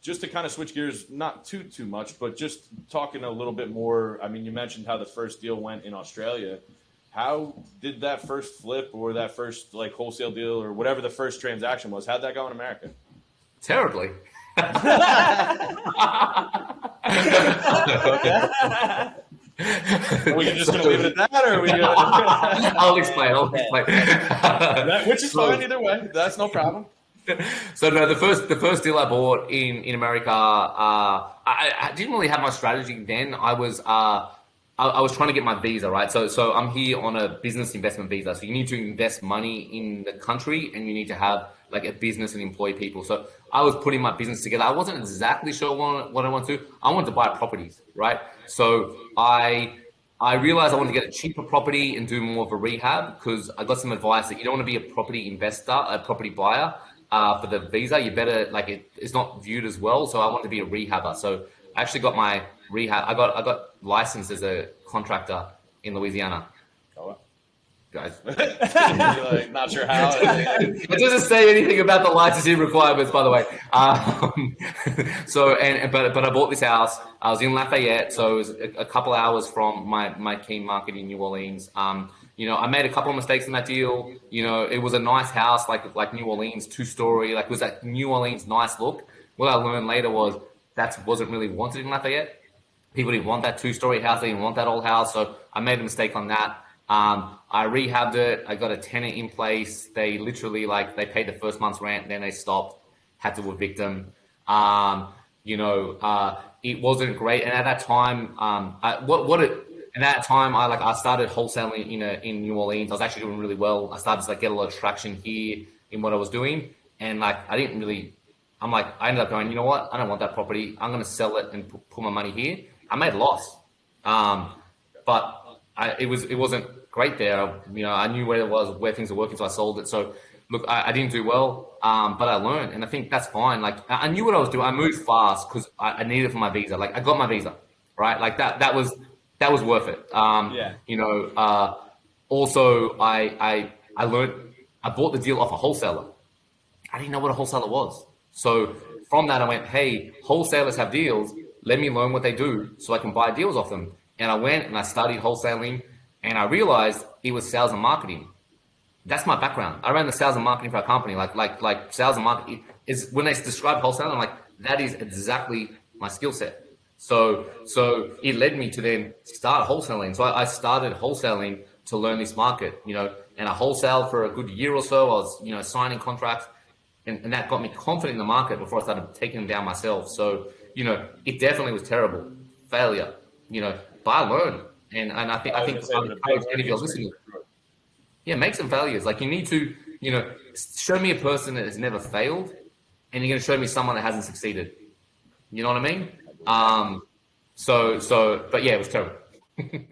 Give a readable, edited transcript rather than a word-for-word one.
just to kind of switch gears, not too much, but just talking a little bit more. I mean, you mentioned how the first deal went in Australia. How did that first flip or that first like wholesale deal or whatever the first transaction was? How'd that go in America? Terribly. Are we just going to leave it at that, or are we gonna... I'll explain. Which is fine either way. That's no problem. So no, the first deal I bought in America, I didn't really have my strategy then. I was trying to get my visa, right? So I'm here on a business investment visa. So you need to invest money in the country, and you need to have like a business and employ people. So I was putting my business together. I wasn't exactly sure what I wanted to do. I wanted to buy properties, right? So I realized I wanted to get a cheaper property and do more of a rehab, because I got some advice that you don't want to be a property investor, a property buyer for the visa. You better, like, it's not viewed as well. So I wanted to be a rehabber. So I actually got my rehab. I got licensed as a contractor in Louisiana. Oh, guys. Like, not sure how. It doesn't say anything about the licensing requirements, by the way. But I bought this house. I was in Lafayette, so it was a couple hours from my key market in New Orleans. I made a couple of mistakes in that deal. It was a nice house, like New Orleans, 2-story, like it was that New Orleans nice look. What I learned later was that wasn't really wanted in Lafayette. People didn't want that 2-story house. They didn't want that old house. So I made a mistake on that. I rehabbed it. I got a tenant in place. They literally they paid the first month's rent, then they stopped, had to evict them. It wasn't great. And at that time, I started wholesaling in New Orleans. I was actually doing really well. I started to get a lot of traction here in what I was doing. And I ended up going, you know what? I don't want that property. I'm going to sell it and put my money here. I made a loss. But it wasn't great there. I knew where it was, where things were working, so I sold it. So look, I didn't do well, but I learned, and I think that's fine. I knew what I was doing. I moved fast because I needed it for my visa. I got my visa, right? That was worth it. Also I learned. I bought the deal off a wholesaler. I didn't know what a wholesaler was. So from that, I went, hey, wholesalers have deals. Let me learn what they do so I can buy deals off them. And I went and I studied wholesaling, and I realized it was sales and marketing. That's my background. I ran the sales and marketing for a company. Like sales and marketing is, when they describe wholesaling, I'm like, that is exactly my skill set. So it led me to then start wholesaling. So I started wholesaling to learn this market, and I wholesaled for a good year or so. I was, signing contracts, and that got me confident in the market before I started taking them down myself. So, it definitely was terrible. Failure, but I learned. And I think if you're listening, make some failures. You need to, show me a person that has never failed, and you're going to show me someone that hasn't succeeded. You know what I mean? But yeah, it was terrible.